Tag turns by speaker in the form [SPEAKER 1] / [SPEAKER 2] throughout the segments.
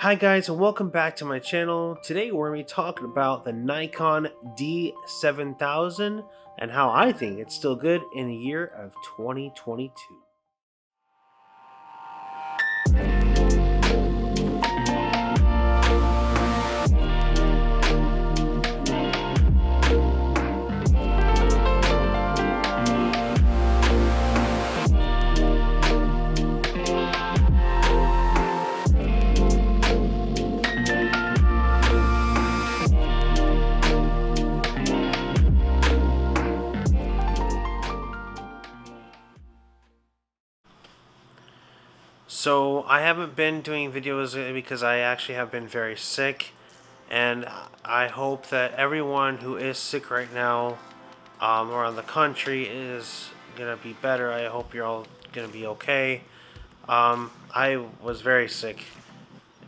[SPEAKER 1] Hi guys, and welcome back to my channel. Today we're going to be talking about the Nikon D7000 and how I think it's still good in the year of 2022. So I haven't been doing videos because I actually have been very sick, and I hope that everyone who is sick right now around the country is gonna be better. I hope you're all gonna be okay. I was very sick,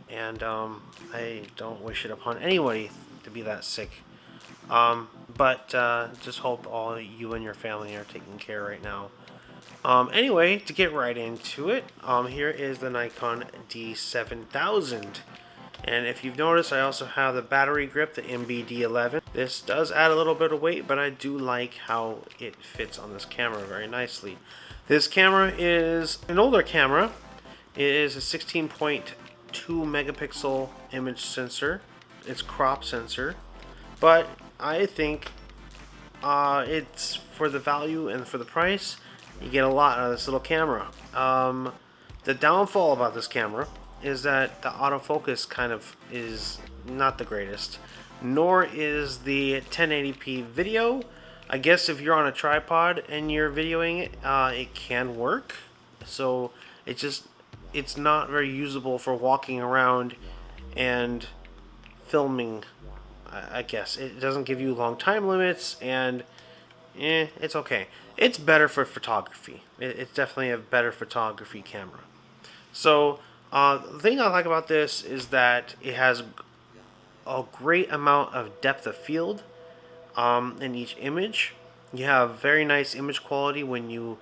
[SPEAKER 1] and I don't wish it upon anybody to be that sick. But just hope all you and your family are taken care right now. Anyway, to get right into it, here is the Nikon D7000. And if you've noticed, I also have the battery grip, the MBD11. This does add a little bit of weight, but I do like how it fits on this camera very nicely. This camera is an older camera. It is a 16.2 megapixel image sensor. It's crop sensor. But I think it's for the value and for the price, you get a lot out of this little camera. The downfall about this camera is that the autofocus kind of is not the greatest, nor is the 1080p video. I guess if you're on a tripod and you're videoing it, it can work. So it's not very usable for walking around and filming. I guess it doesn't give you long time limits, and it's okay. It's better for photography. It's definitely a better photography camera. So the thing I like about this is that it has a great amount of depth of field in each image. You have very nice image quality when you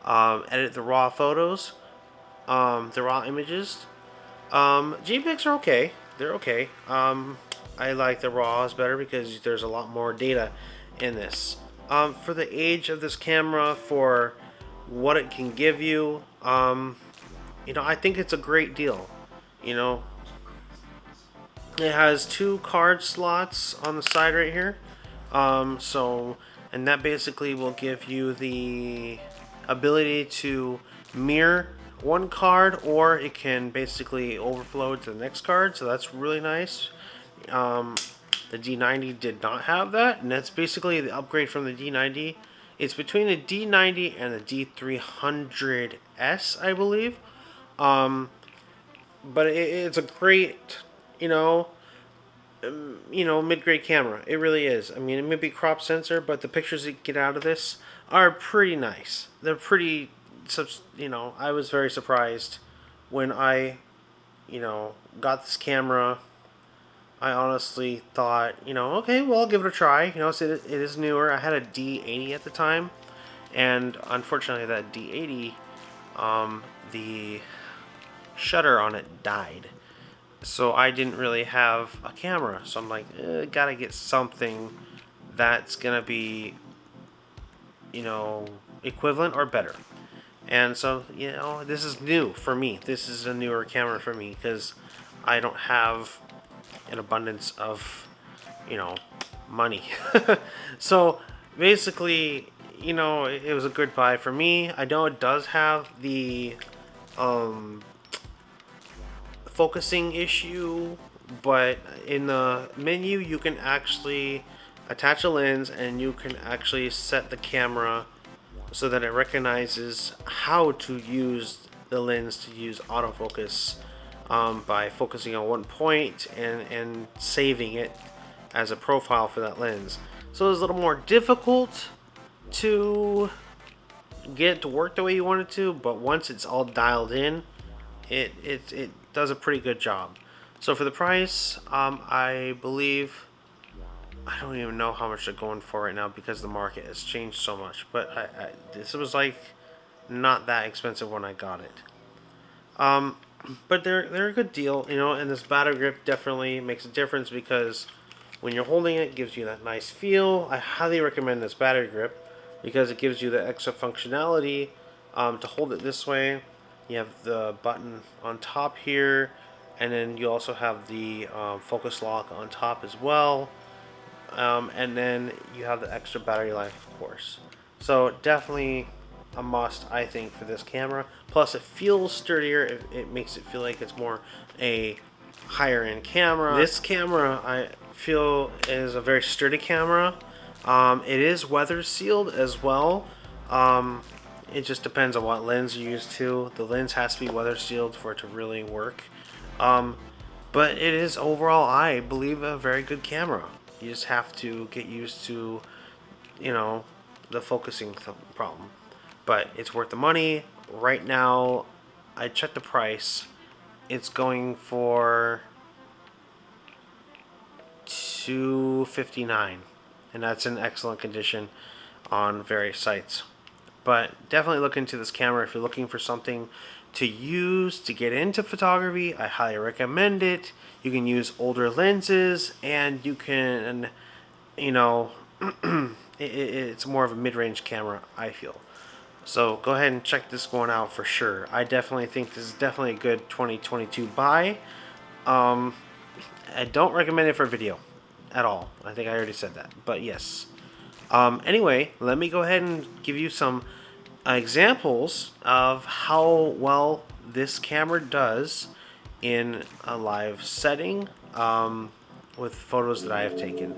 [SPEAKER 1] edit the raw photos, the raw images. JPEGs are okay. They're okay. I like the RAWs better because there's a lot more data in this. For the age of this camera, for what it can give you, I think it's a great deal. It has two card slots on the side right here. And that basically will give you the ability to mirror one card, or it can basically overflow to the next card. So that's really nice. The D90 did not have that, and that's basically the upgrade from the D90. It's between the D90 and the D300S, I believe. But it's a great, mid-grade camera. It really is. I mean, it may be crop sensor, but the pictures you get out of this are pretty nice. They're pretty, I was very surprised when I, got this camera. I honestly thought, okay, well, I'll give it a try. So it is newer. I had a D80 at the time, and unfortunately that D80, the shutter on it died. So I didn't really have a camera. So I'm like, gotta get something that's gonna be, equivalent or better. And so, this is new for me. This is a newer camera for me because I don't have an abundance of, money. So basically, it was a good buy for me. I know it does have the focusing issue, but in the menu you can actually attach a lens, and you can actually set the camera so that it recognizes how to use the lens to use autofocus by focusing on one point and saving it as a profile for that lens. So it's a little more difficult to get it to work the way you want it to, but once it's all dialed in, it does a pretty good job. So for the price, I believe, I don't even know how much they're going for right now because the market has changed so much, but this was like not that expensive when I got it. but they're a good deal, you know. And this battery grip definitely makes a difference because when you're holding it, it gives you that nice feel. I highly recommend this battery grip because it gives you the extra functionality to hold it this way. You have the button on top here, and then you also have the focus lock on top as well. And then you have the extra battery life, of course. So definitely a must, I think, for this camera. Plus, it feels sturdier. It makes it feel like it's more a higher end camera. This camera, I feel, is a very sturdy camera. It is weather sealed as well. It just depends on what lens you use too. The lens has to be weather sealed for it to really work. But it is overall, I believe, a very good camera. You just have to get used to, you know, the focusing problem. But it's worth the money. Right now, I checked the price. It's going for $259, and that's in excellent condition on various sites. But definitely look into this camera if you're looking for something to use to get into photography. I highly recommend it. You can use older lenses, and you can, you know, it's more of a mid-range camera, I feel. So go ahead and check this one out for sure. I definitely think this is definitely a good 2022 buy. I don't recommend it for video at all. I think I already said that, but yes. Anyway, let me go ahead and give you some examples of how well this camera does in a live setting with photos that I have taken.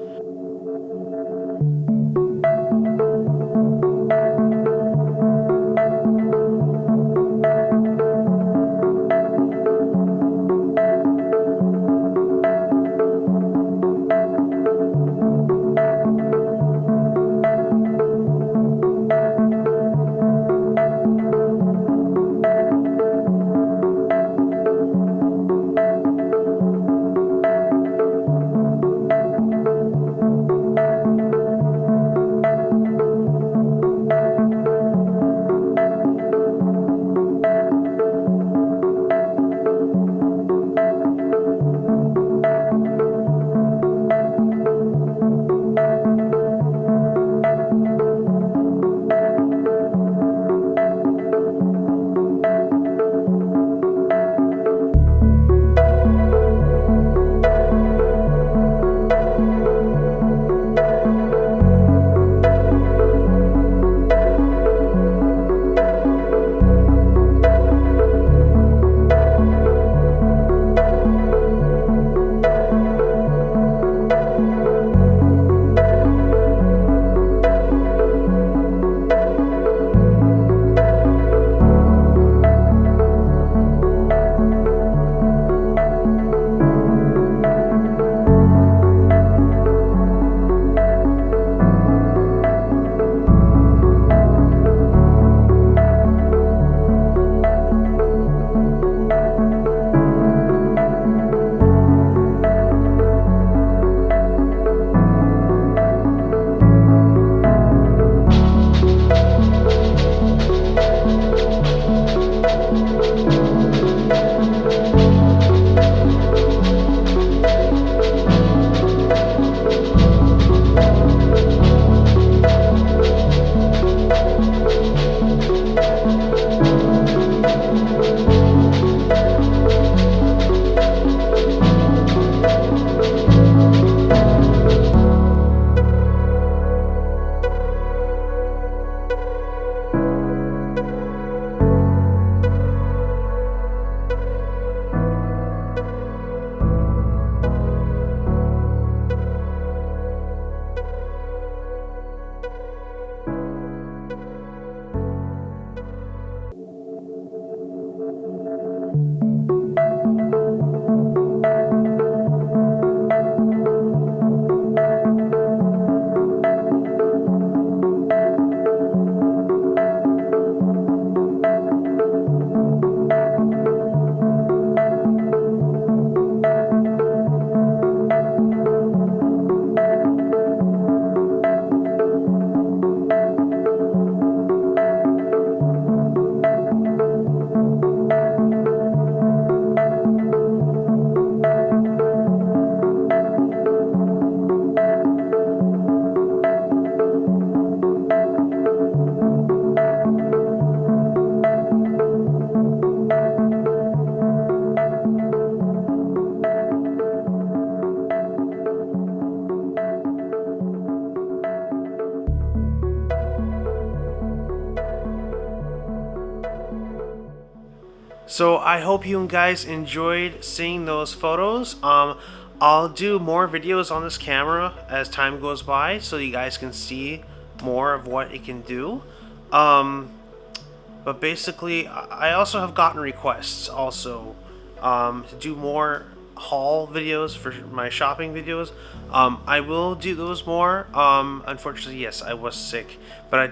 [SPEAKER 1] So I hope you guys enjoyed seeing those photos. I'll do more videos on this camera as time goes by, so you guys can see more of what it can do. But basically, I also have gotten requests also to do more haul videos for my shopping videos. I will do those more. Unfortunately, yes, I was sick, but I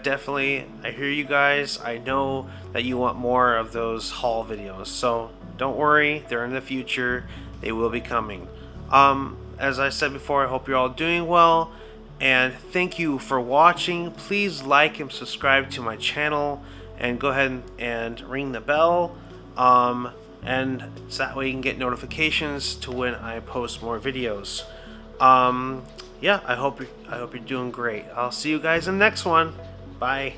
[SPEAKER 1] hear you guys. I know that you want more of those haul videos, so don't worry, they're in the future. They will be coming. As I said before, I hope you're all doing well, and thank you for watching. Please like and subscribe to my channel, and go ahead and ring the bell. And so that way you can get notifications to when I post more videos. Yeah, I hope you're doing great. I'll see you guys in the next one. Bye.